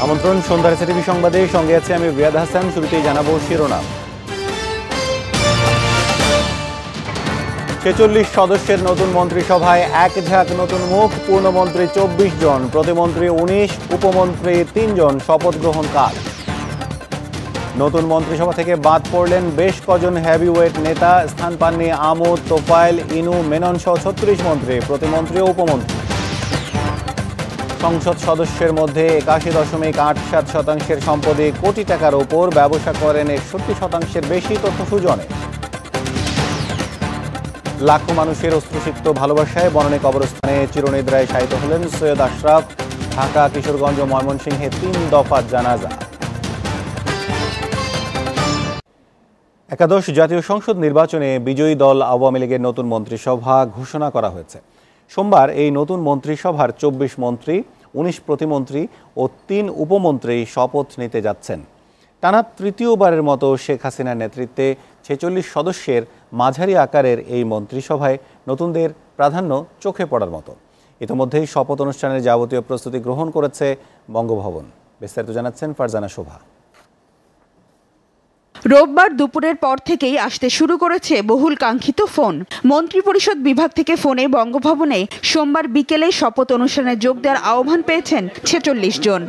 আমন্ত্রণ সন্ধ্যার সিটিভি সংবাদে, সঙ্গে আছে আমি রিয়াদ হাসান। শুরুতেই জানাবো শিরোনাম। ৪৬ সদস্যের নতুন মন্ত্রিসভায় এক ঝাঁক নতুন মুখ। পূর্ণমন্ত্রী ২৪ জন, প্রতিমন্ত্রী ১৯, উপমন্ত্রী ৩ জন। শপথ গ্রহণ কাল। নতুন মন্ত্রিসভা থেকে বাদ পড়লেন বেশ কজন হেভিওয়েট নেতা। স্থান পাননি আমোদ, তোফায়েল, ইনু, মেনন সহ ৩৬ মন্ত্রী, প্রতিমন্ত্রী ও উপমন্ত্রী। সংসদ সদস্যের মধ্যে ৮১.৮৭% সম্পদে কোটি টাকার ওপর, ব্যবসা করেন ৬১% বেশি, তথ্য সুজনে। লাখো মানুষের অশ্রুসিক্ত ভালোবাসায় বনানী কবরস্থানে চিরনিদ্রায় শায়িত হলেন সৈয়দ আশরাফ। ঢাকা, কিশোরগঞ্জ ও ময়মনসিংহে ৩ দফা জানাজা। একাদশ জাতীয় সংসদ নির্বাচনে বিজয়ী দল আওয়ামী লীগের নতুন মন্ত্রিসভা ঘোষণা করা হয়েছে। সোমবার এই নতুন মন্ত্রিসভার ২৪ মন্ত্রী, ১৯ প্রতিমন্ত্রী ও ৩ উপমন্ত্রী শপথ নিতে যাচ্ছেন। টানা তৃতীয়বারের মতো শেখ হাসিনার নেতৃত্বে ৪৬ সদস্যের মাঝারি আকারের এই মন্ত্রিসভায় নতুনদের প্রাধান্য চোখে পড়ার মতো। ইতিমধ্যেই শপথ অনুষ্ঠানের যাবতীয় প্রস্তুতি গ্রহণ করেছে বঙ্গভবন। বিস্তারিত জানাচ্ছেন ফারজানা শোভা। রোববার দুপুরের পর থেকেই আসতে শুরু করেছে বহুল কাঙ্ক্ষিত ফোন। মন্ত্রিপরিষদ বিভাগ থেকে ফোনে বঙ্গভবনে সোমবার বিকেলে শপথ অনুষ্ঠানে যোগ দেওয়ার আহ্বান পেয়েছেন ৪৬ জন।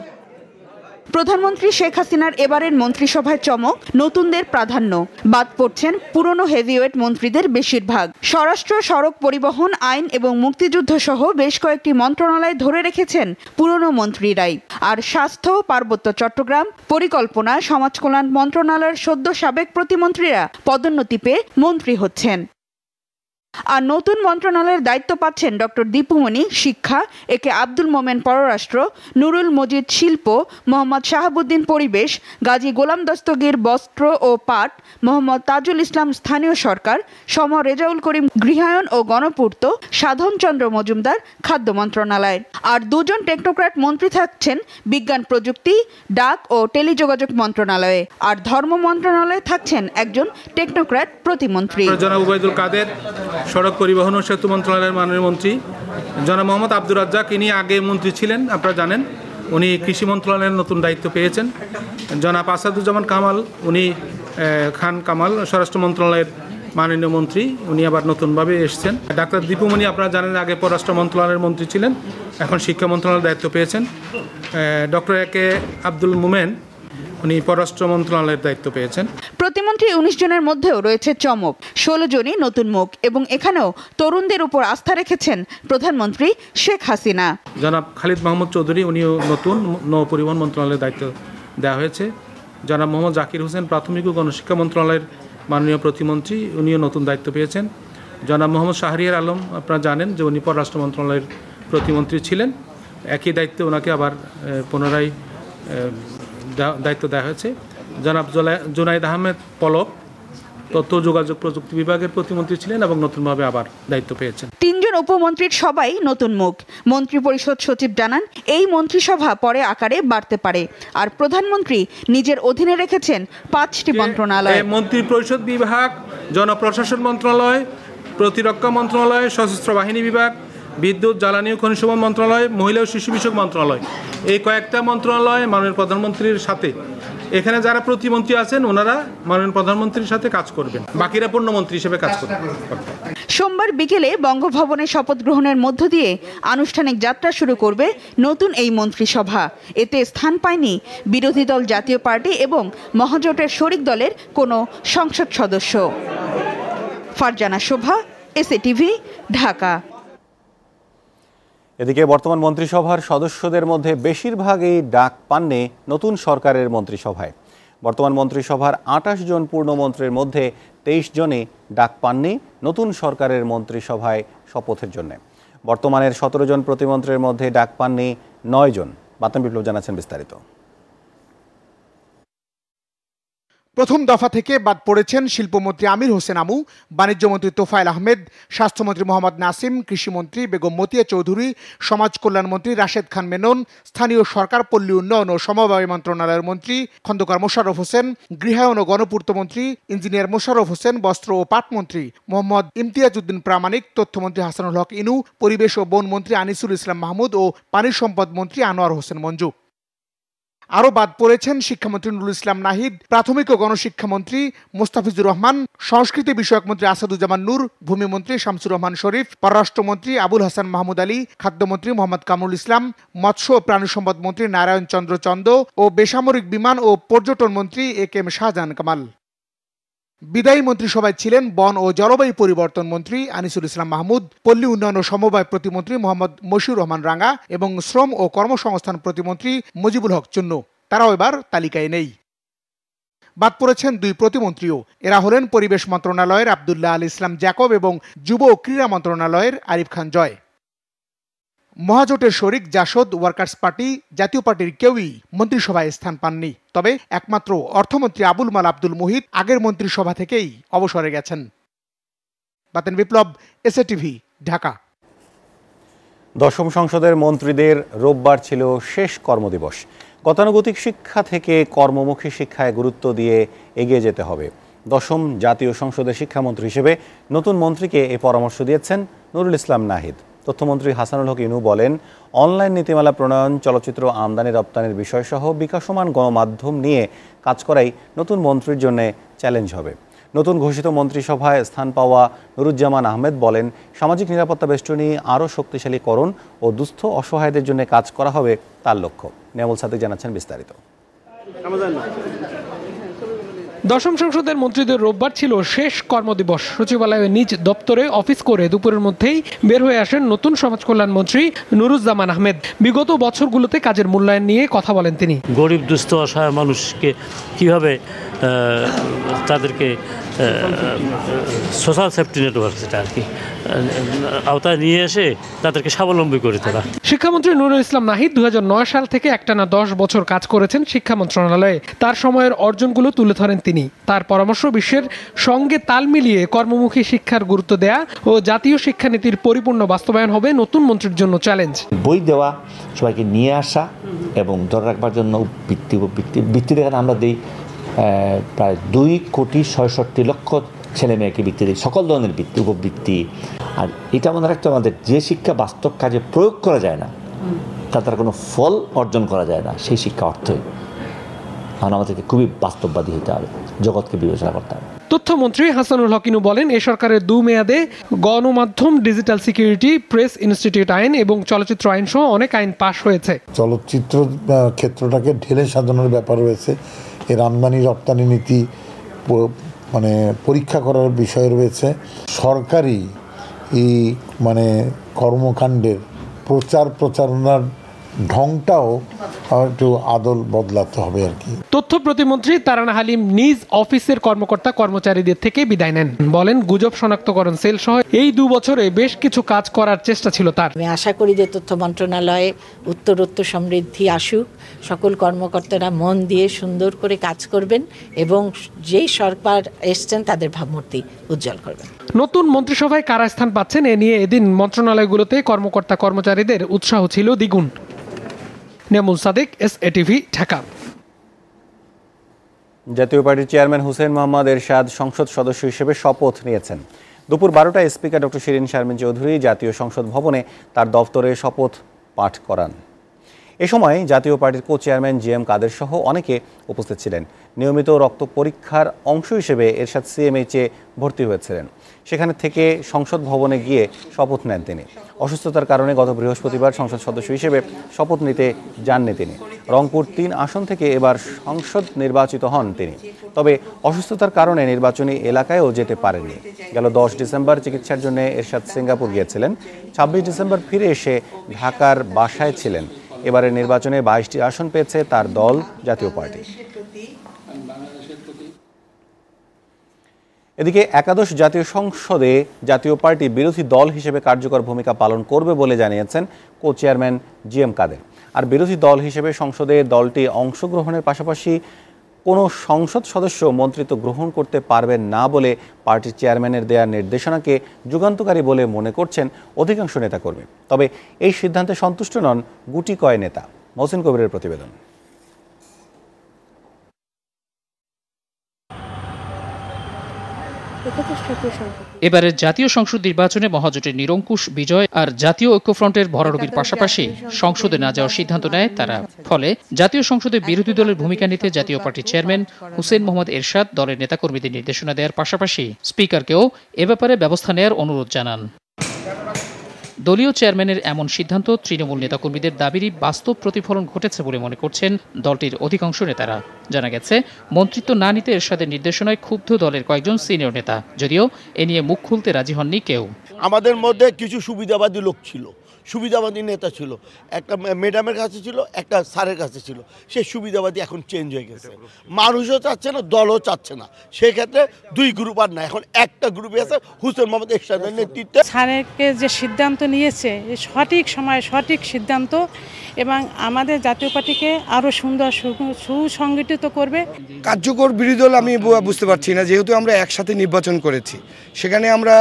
প্রধানমন্ত্রী শেখ হাসিনার এবারের মন্ত্রিসভায় চমক, নতুনদের প্রাধান্য। বাদ পড়ছেন পুরনো হেভিওয়েট মন্ত্রীদের বেশিরভাগ। স্বরাষ্ট্র, সড়ক পরিবহন, আইন এবং মুক্তিযুদ্ধ সহ বেশ কয়েকটি মন্ত্রণালয় ধরে রেখেছেন পুরনো মন্ত্রীরাই। আর স্বাস্থ্য, পার্বত্য চট্টগ্রাম, পরিকল্পনা, সমাজকল্যাণ মন্ত্রণালয়ের সদ্য সাবেক প্রতিমন্ত্রীরা পদোন্নতি পেয়ে মন্ত্রী হচ্ছেন। আর নতুন মন্ত্রণালয়ের দায়িত্ব পাচ্ছেন ডক্টর দীপুমণি শিক্ষা, একে আব্দুল মোমেন পররাষ্ট্র, নুরুল মজিদ শিল্প, মোহাম্মদ শাহাবুদ্দিন পরিবেশ, গাজী গোলাম দস্তগীর বস্ত্র ও পাট, মোহাম্মদ তাজুল ইসলাম স্থানীয় সরকার, রেজাউল করিম গৃহায়ন ও গণপূর্ত, সাধন চন্দ্র মজুমদার খাদ্য মন্ত্রণালয়। আর ২ জন টেকনোক্র্যাট মন্ত্রী থাকছেন বিজ্ঞান প্রযুক্তি, ডাক ও টেলিযোগাযোগ মন্ত্রণালয়ে। আর ধর্ম মন্ত্রণালয়ে থাকছেন একজন টেকনোক্র্যাট প্রতিমন্ত্রী। জনাব ওবায়দুল কাদের সড়ক পরিবহন ও সেতু মন্ত্রণালয়ের মাননীয় মন্ত্রী। জনাব মোহাম্মদ আব্দুর রাজ্জাক, ইনি আগে মন্ত্রী ছিলেন, আপনারা জানেন, উনি কৃষি মন্ত্রণালয়ের নতুন দায়িত্ব পেয়েছেন। জনাব আসাদুজ্জামান কামাল, উনি খান কামাল স্বরাষ্ট্র মন্ত্রণালয়ের মাননীয় মন্ত্রী, উনি আবার নতুনভাবে এসেছেন। ডাক্তার দীপুমণি, আপনারা জানেন, আগে পররাষ্ট্র মন্ত্রণালয়ের মন্ত্রী ছিলেন, এখন শিক্ষা মন্ত্রণালয়ের দায়িত্ব পেয়েছেন। ডক্টর একে আব্দুল মোমেন, উনি পররাষ্ট্র মন্ত্রণালয়ের দায়িত্ব পেয়েছেন। প্রতিমন্ত্রী ১৯ জনের মধ্যেও রয়েছে চমক, ১৬ জনই নতুন মুখ, এবং এখানেও তরুণদের উপর আস্থা রেখেছেন প্রধানমন্ত্রী শেখ হাসিনা। জনাব খালিদ মাহমুদ চৌধুরী, উনিও নতুন নৌ পরিবহন মন্ত্রণালয়ের দায়িত্ব দেওয়া হয়েছে। জনাব মোহাম্মদ জাকির হোসেন প্রাথমিক ও গণশিক্ষা মন্ত্রণালয়ের মাননীয় প্রতিমন্ত্রী, উনিও নতুন দায়িত্ব পেয়েছেন। জনাব মোহাম্মদ শাহরিয়ার আলম, আপনারা জানেন যে উনি পররাষ্ট্র মন্ত্রণালয়ের প্রতিমন্ত্রী ছিলেন, একই দায়িত্বে ওনাকে আবার পুনরায় দায়িত্ব দেওয়া হয়েছে। জনাব জুনাইদ আহমেদ পলক তথ্য যোগাযোগ প্রযুক্তি বিভাগের প্রতিমন্ত্রী ছিলেন এবং নতুনভাবে আবার দায়িত্ব পেয়েছেন। 3 জন উপমন্ত্রীর সবাই নতুন মুখ। মন্ত্রিপরিষদ সচিব জানান, এই মন্ত্রিসভা পরে আকারে বাড়তে পারে। আর প্রধানমন্ত্রী নিজের অধীনে রেখেছেন 5টি মন্ত্রণালয়। মন্ত্রিপরিষদ বিভাগ, জনপ্রশাসন মন্ত্রণালয়, প্রতিরক্ষা মন্ত্রণালয়, সশস্ত্র বাহিনী বিভাগ, বিদ্যুৎ, জ্বালানি ও খনিজ সম্পদ মন্ত্রণালয়, মহিলা ও শিশু বিষয়ক মন্ত্রণালয়, এই কয়েকটা মন্ত্রণালয় মাননীয় প্রধানমন্ত্রীর সাথে, এখানে যারা প্রতিমন্ত্রী আছেন ওনারা মাননীয় প্রধানমন্ত্রীর সাথে কাজ করবেন, বাকিরা পূর্ণমন্ত্রী হিসেবে কাজ করবেন। সোমবার বিকেলে বঙ্গভবনে শপথ গ্রহণের মধ্য দিয়ে আনুষ্ঠানিক যাত্রা শুরু করবে নতুন এই মন্ত্রিসভা। এতে স্থান পায়নি বিরোধী দল জাতীয় পার্টি এবং মহাজোটের শরিক দলের কোনো সংসদ সদস্য। ফারজানা শোভা, এসএটিভি, ঢাকা। এদিকে বর্তমান মন্ত্রিসভার সদস্যদের মধ্যে বেশিরভাগই ডাক পাননি নতুন সরকারের মন্ত্রিসভায়। বর্তমান মন্ত্রিসভার ২৮ জন পূর্ণমন্ত্রীর মধ্যে ২৩ জনই ডাক পাননি নতুন সরকারের মন্ত্রিসভায় শপথের জন্য। বর্তমানের ১৭ জন প্রতিমন্ত্রীর মধ্যে ডাক পাননি ৯ জন। বাতন বিপ্লব জানাচ্ছেন বিস্তারিত। প্রথম দফা থেকে বাদ পড়েছেন শিল্পমন্ত্রী আমির হোসেন আমু, বাণিজ্যমন্ত্রী তোফায়েল আহমেদ, স্বাস্থ্যমন্ত্রী মোহাম্মদ নাসিম, কৃষিমন্ত্রী বেগম মতিয়া চৌধুরী, সমাজ কল্যাণমন্ত্রী রাশেদ খান মেনন, স্থানীয় সরকার, পল্লী উন্নয়ন ও সমবায় মন্ত্রণালয়ের মন্ত্রী খন্দকার মোশাররফ হোসেন, গৃহায়ন ও গণপূর্ত মন্ত্রী ইঞ্জিনিয়ার মোশাররফ হোসেন, বস্ত্র ও পাট মন্ত্রী মোহাম্মদ ইমতিয়াজ উদ্দিন প্রামাণিক, তথ্যমন্ত্রী হাসানুল হক ইনু, পরিবেশ ও বন মন্ত্রী আনিসুল ইসলাম মাহমুদ ও পানি সম্পদ মন্ত্রী আনোয়ার হোসেন মঞ্জু। আরও বাদ পড়েছেন শিক্ষামন্ত্রী নুরুল ইসলাম নাহিদ, প্রাথমিক ও গণশিক্ষামন্ত্রী মোস্তাফিজুর রহমান, সংস্কৃতি বিষয়ক মন্ত্রী আসাদুজ্জামান নূর, ভূমিমন্ত্রী শামসুর রহমান শরীফ, পররাষ্ট্রমন্ত্রী আবুল হাসান মাহমুদ আলী, খাদ্যমন্ত্রী মোহাম্মদ কামরুল ইসলাম, মৎস্য ও প্রাণী সম্পদ মন্ত্রী নারায়ণ চন্দ্র চন্দ ও বেসামরিক বিমান ও পর্যটন মন্ত্রী AK শাহজাহান কামাল। বিদায়ী মন্ত্রিসভায় ছিলেন বন ও জলবায়ু পরিবর্তন মন্ত্রী আনিসুল ইসলাম মাহমুদ, পল্লী উন্নয়ন ও সমবায় প্রতিমন্ত্রী মোহাম্মদ মশিউর রহমান রাঙ্গা এবং শ্রম ও কর্মসংস্থান প্রতিমন্ত্রী মুজিবুল হক চুন্নু। তারাও এবার তালিকায় নেই। বাদ পড়েছেন 2 প্রতিমন্ত্রীও। এরা হলেন পরিবেশ মন্ত্রণালয়ের আব্দুল্লাহ আল ইসলাম জ্যাকব এবং যুব ও ক্রীড়া মন্ত্রণালয়ের আরিফ খান জয়। মহাজোটের শরিক জাসদ, ওয়ার্কার্স পার্টি, জাতীয় পার্টির কেউই মন্ত্রিসভায় স্থান পাননি। তবে একমাত্র অর্থমন্ত্রী আবুল মাল আব্দুল মুহিত আগের মন্ত্রিসভা থেকেই অবসরে গেছেন। বাতেন বিপ্লব, SATV, ঢাকা। দশম সংসদের মন্ত্রীদের রোববার ছিল শেষ কর্মদিবস। গতানুগতিক শিক্ষা থেকে কর্মমুখী শিক্ষায় গুরুত্ব দিয়ে এগিয়ে যেতে হবে। দশম জাতীয় সংসদের শিক্ষামন্ত্রী হিসেবে নতুন মন্ত্রীকে এই পরামর্শ দিয়েছেন নুরুল ইসলাম নাহিদ। তথ্যমন্ত্রী হাসানুল হক ইনু বলেন, অনলাইন নীতিমালা প্রণয়ন, চলচ্চিত্র আমদানি রপ্তানির বিষয়সহ বিকাশমান গণমাধ্যম নিয়ে কাজ করাই নতুন মন্ত্রীর জন্য চ্যালেঞ্জ হবে। নতুন ঘোষিত মন্ত্রিসভায় স্থান পাওয়া নুরুজ্জামান আহমেদ বলেন, সামাজিক নিরাপত্তা বেষ্টনী আরও শক্তিশালীকরণ ও দুস্থ অসহায়দের জন্য কাজ করা হবে তার লক্ষ্য। নেমুল সাদিক জানাচ্ছেন বিস্তারিত। দশম সংসদের মন্ত্রীদের রোববার ছিল শেষ কর্মদিবস। সচিবালয়ে নিজ দপ্তরে অফিস করে দুপুরের মধ্যেই বের হয়ে আসেন নতুন সমাজ কল্যাণ মন্ত্রী নুরুজ্জামান আহমেদ। বিগত বছরগুলোতে কাজের মূল্যায়ন নিয়ে কথা বলেন তিনি। গরিব দুস্থ অসহায় মানুষকে কিভাবে তাদেরকে সোশ্যাল সেফটি নেটওয়ার্ক যেটা আর কি আওতায় নিয়ে এসে তাদেরকে স্বাবলম্বী করে তোলা। শিক্ষামন্ত্রী নুরুল ইসলাম নাহিদ 2009 সাল থেকে একটানা 10 বছর কাজ করেছেন শিক্ষা মন্ত্রণালয়ে। তার সময়ের অর্জনগুলো তুলে ধরেন তিনি। তার পরামর্শ, বিশ্বের সঙ্গে তাল মিলিয়ে কর্মমুখী শিক্ষার গুরুত্ব দেয়া ও জাতীয় শিক্ষানীতির পরিপূর্ণ বাস্তবায়ন হবে নতুন মন্ত্রীর জন্য চ্যালেঞ্জ। বই দেওয়া, সবাইকে নিয়ে আসা এবং ধরে রাখবার জন্য বৃত্তি দেখান আমরা দিই প্রায় 2,66,00,000 ছেলে মেয়েকে বৃত্তি দিই, সকল ধরনের বৃত্তি, উপবৃত্তি। আর এটা মনে রাখতে আমাদের যে শিক্ষা বাস্তব কাজে প্রয়োগ করা যায় না, তার কোনো ফল অর্জন করা যায় না, সেই শিক্ষা অর্থই। কারণ আমাদেরকে খুবই বাস্তববাদী হতে হবে, জগৎকে বিবেচনা করতে হবে। তথ্যমন্ত্রী হাসানুল হক ইনু বলেন, এ সরকারের 2 মেয়াদে গণমাধ্যম, ডিজিটাল সিকিউরিটি, প্রেস ইনস্টিটিউট আইন এবং চলচ্চিত্র আইন সহ অনেক আইন পাশ হয়েছে। চলচ্চিত্র ক্ষেত্রটাকে ঢেলে সাজানোর ব্যাপার রয়েছে, এর আমদানি রপ্তানি নীতি মানে পরীক্ষা করার বিষয় রয়েছে। সরকারি এই কর্মকাণ্ডের প্রচারণার ঢংটাও একটু আদল বদলাতে হবে আর কি। তথ্য প্রতিমন্ত্রী তারানা হালিম নিজ অফিসের কর্মকর্তা কর্মচারীদের থেকে বিদায় নেন। বলেন, গুজব শনাক্তকরণ সেল সহ এই 2 বছরে বেশ কিছু কাজ করার চেষ্টা ছিল তার। আমি আশা করি যে তথ্য মন্ত্রণালয়ে উত্তরোত্তর সমৃদ্ধি আসুক, সকল কর্মকর্তারা মন দিয়ে সুন্দর করে কাজ করবেন এবং যেই সরকার এসছেন তাদের ভাবমূর্তি উজ্জ্বল করবেন। নতুন মন্ত্রিসভায় কারা স্থান পাচ্ছেন এ নিয়ে এদিন মন্ত্রণালয়গুলোতে কর্মকর্তা কর্মচারীদের উৎসাহ ছিল দ্বিগুণ। নেমুল সাদিক, SATV, ঢাকা। জাতীয় পার্টির চেয়ারম্যান হুসেইন মোহাম্মদ এরশাদ সংসদ সদস্য হিসেবে শপথ নিয়েছেন। দুপুর 12টায় স্পিকার ডক্টর শিরিন শারমিন চৌধুরী জাতীয় সংসদ ভবনে তার দফতরে শপথ পাঠ করান। এ সময় জাতীয় পার্টির চেয়ারম্যান GM কাদের সহ অনেকে উপস্থিত ছিলেন। নিয়মিত রক্ত পরীক্ষার অংশ হিসেবে এরশাদ CMH-এ ভর্তি হয়েছিলেন। সেখানে থেকে সংসদ ভবনে গিয়ে শপথ নেন তিনি। অসুস্থতার কারণে গত বৃহস্পতিবার সংসদ সদস্য হিসেবে শপথ নিতে যাননি তিনি। রংপুর 3 আসন থেকে এবার সংসদ নির্বাচিত হন তিনি। তবে অসুস্থতার কারণে নির্বাচনী এলাকায়ও যেতে পারেননি। গেল 10 ডিসেম্বর চিকিৎসার জন্য এরশাদ সিঙ্গাপুর গিয়েছিলেন। 26 ডিসেম্বর ফিরে এসে ঢাকার বাসায় ছিলেন। এবারের নির্বাচনে 22টি আসন পেয়েছে তার দল জাতীয় পার্টি। এদিকে একাদশ জাতীয় সংসদে জাতীয় পার্টি বিরোধী দল হিসেবে কার্যকর ভূমিকা পালন করবে বলে জানিয়েছেন চেয়ারম্যান GM কাদের। আর বিরোধী দল হিসেবে সংসদে দলটি অংশগ্রহণের পাশাপাশি কোনো সংসদ সদস্য মন্ত্রিত্ব গ্রহণ করতে পারবেন না বলে পার্টির চেয়ারম্যানের দেয়া নির্দেশনাকে যুগান্তকারী বলে মনে করছেন অধিকাংশ নেতাকর্মী। তবে এই সিদ্ধান্তে সন্তুষ্ট নন গুটি কয় নেতা। মহসিন কবিরের প্রতিবেদন। এবারের জাতীয় সংসদ নির্বাচনে মহাজোটের নিরঙ্কুশ বিজয় আর জাতীয় ঐক্যফ্রন্টের ভরাডুবির পাশাপাশি সংসদে না যাওয়ার সিদ্ধান্ত নেয় তারা। ফলে জাতীয় সংসদে বিরোধী দলের ভূমিকা নিতে জাতীয় পার্টির চেয়ারম্যান হুসেন মোহাম্মদ এরশাদ দলের নেতাকর্মীদের নির্দেশনা দেওয়ার পাশাপাশি স্পিকারকেও এ ব্যাপারে ব্যবস্থা নেওয়ার অনুরোধ জানান। দলীয় চেয়ারম্যানের এমন সিদ্ধান্ত তৃণমূল নেতাকর্মীদের দাবিরই বাস্তব প্রতিফলন ঘটেছে বলে মনে করছেন দলটির অধিকাংশ নেতারা। জানা গেছে, মন্ত্রিত্ব না নিতে এরশাদের নির্দেশনায় ক্ষুব্ধ দলের কয়েকজন সিনিয়র নেতা, যদিও এ নিয়ে মুখ খুলতে রাজি হননি কেউ। আমাদের মধ্যে কিছু সুবিধাবাদী লোক ছিল, সুবিধাবাদী নেতা ছিল, একটা ম্যাডামের কাছে ছিল, একটা স্যারের কাছে ছিল। সেই সুবিধাবাদী এখন চেঞ্জ হয়ে গেছে, মানুষও চাচ্ছে না, দলও চাচ্ছে না। সেক্ষেত্রে দুই গ্রুপ আর না, এখন একটা গ্রুপে আছে হুসেন মোহাম্মদ এরশাদের নেতৃত্বে। স্যারকে যে সিদ্ধান্ত নিয়েছে সঠিক সময়ে সঠিক সিদ্ধান্ত, এবং আমাদের জাতীয় পার্টিকে আরও সুন্দর সুসংগঠিত করবে। কার্যকর বিরোধী দল আমি বুঝতে পারছি না, যেহেতু আমরা একসাথে নির্বাচন করেছি, সেখানে আমরা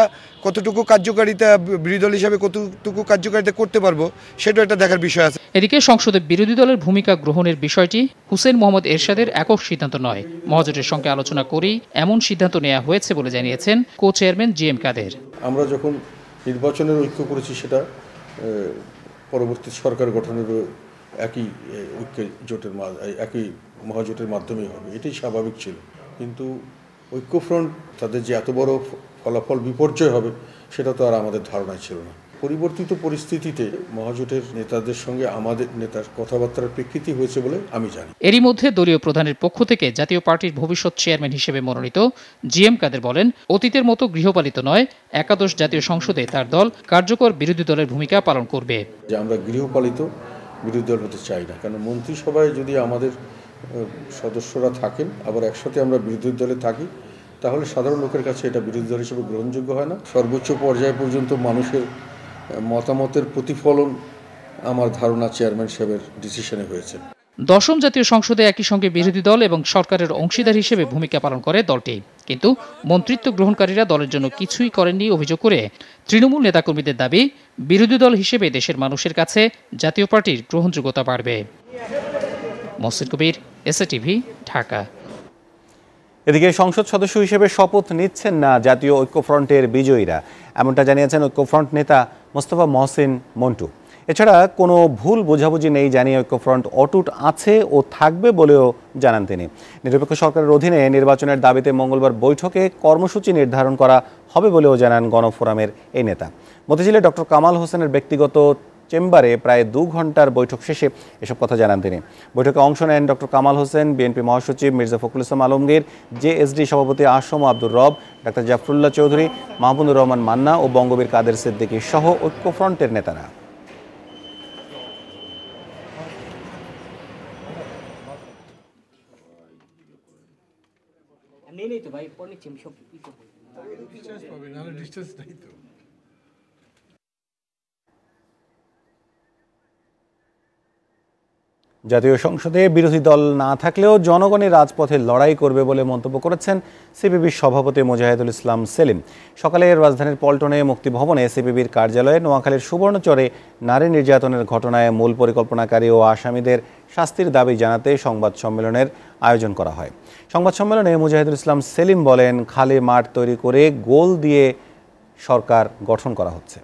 কতটুকু কার্যকারিতা বিরোধী দল হিসাবে কতটুকু কার্যকারিতা করতে পারবো সেটা একটা দেখার বিষয় আছে। এদিকে সংসদে বিরোধী দলের ভূমিকা গ্রহণের বিষয়টি হুসেন মোহাম্মদ এরশাদের একক সিদ্ধান্ত নয়, মহাজোটের সঙ্গে আলোচনা করেই এমন সিদ্ধান্ত নেওয়া হয়েছে বলে জানিয়েছেন কো চেয়ারম্যান জিএম কাদের। আমরা যখন নির্বাচনের ঐক্য করেছি, সেটা পরবর্তী সরকার গঠনেরও একই ঐক্য জোটের একই মহাজোটের মাধ্যমেই হবে, এটাই স্বাভাবিক ছিল। কিন্তু ঐক্যফ্রন্ট তাদের যে এত বড় ফলাফল বিপর্যয় হবে সেটা তো আর আমাদের ধারণায় ছিল না। পরিবর্তিত পরিস্থিতিতে মহাজোটের নেতাদের সঙ্গে আমাদের নেতার কথাবার্তার প্রেক্ষিতই হয়েছে বলে আমি জানি। এরই মধ্যে দলীয় প্রধানের পক্ষ থেকে জাতীয় পার্টির ভবিষ্যৎ চেয়ারম্যান হিসেবে মনোনীত জিএম কাদের বলেন, অতীতের মতো গৃহপালিত নয়, একাদশ জাতীয় সংসদে তার দল কার্যকর বিরোধী দলের ভূমিকা পালন করবে। যে আমরা গৃহপালিত বিরোধী দল হতে চাই না, কারণ মন্ত্রিসভায় যদি আমাদের সদস্যরা থাকেন আবার একসাথে আমরা বিরোধী দলে থাকি, তাহলে সাধারণ লোকের কাছে এটা বিরোধী দল হিসেবে গ্রহণযোগ্য হয় না। সর্বোচ্চ পর্যায় পর্যন্ত মানুষের মতামতের প্রতিফলন আমার ধারণা চেয়ারম্যান সাহেবের ডিসিশনে হয়েছে। দশম জাতীয় সংসদে একই সঙ্গে বিরোধী দল এবং সরকারের অংশীদার হিসেবে ভূমিকা পালন করে দলটি, কিন্তু মন্ত্রিত্ব গ্রহণকারীরা দলের জন্য কিছুই করেননি অভিযোগ করে তৃণমূল নেতাকর্মীদের দাবি, বিরোধী দল হিসেবে দেশের মানুষের কাছে জাতীয় পার্টির গ্রহণযোগ্যতা বাড়বে। মহসিন কবির, এসএটিভি, ঢাকা। এদিকে সংসদ সদস্য হিসেবে শপথ নিচ্ছেন না জাতীয় ঐক্যফ্রন্টের বিজয়ীরা, এমনটা জানিয়েছেন ঐক্যফ্রন্ট নেতা মোস্তফা মহসিন মন্টু। এছাড়া কোনো ভুল বোঝাবুঝি নেই জানিয়ে ঐক্যফ্রন্ট অটুট আছে ও থাকবে বলেও জানান তিনি। নিরপেক্ষ সরকারের অধীনে নির্বাচনের দাবিতে মঙ্গলবার বৈঠকে কর্মসূচি নির্ধারণ করা হবে বলেও জানান গণফোরামের এই নেতা। মতিঝিলে ডক্টর কামাল হোসেনের ব্যক্তিগত চেম্বারে প্রায় 2 ঘন্টার বৈঠক শেষে এসব কথা জানান তিনি। বৈঠকে অংশ নেন ডক্টর কামাল হোসেন, বিএনপি মহাসচিব মির্জা ফখরুল ইসলাম আলমগীর, জেএসডি সভাপতি আসম আব্দুর রব, ডাক্তার জাফরুল্লাহ চৌধুরী, মাহমুদুর রহমান মান্না ও বঙ্গবীর কাদের সিদ্দিকী সহ ঐক্যফ্রন্টের নেতারা। জাতীয় সংসদে বিরোধী দল না থাকলেও জনগণের রাজপথে লড়াই করবে বলে মন্তব্য করেছেন সিপিবির সভাপতি মুজাহিদুল ইসলাম সেলিম। সকালে রাজধানীর পল্টনে মুক্তিভবনে সিপিবির কার্যালয়ে নোয়াখালীর সুবর্ণচরে নারী নির্যাতনের ঘটনায় মূল পরিকল্পনাকারী ও আসামিদের শাস্তির দাবি জানাতে সংবাদ সম্মেলনের আয়োজন করা হয়। সংবাদ সম্মেলনে মুজাহিদুল ইসলাম সেলিম বলেন, খালি মাঠ তৈরি করে গোল দিয়ে সরকার গঠন করা হচ্ছে।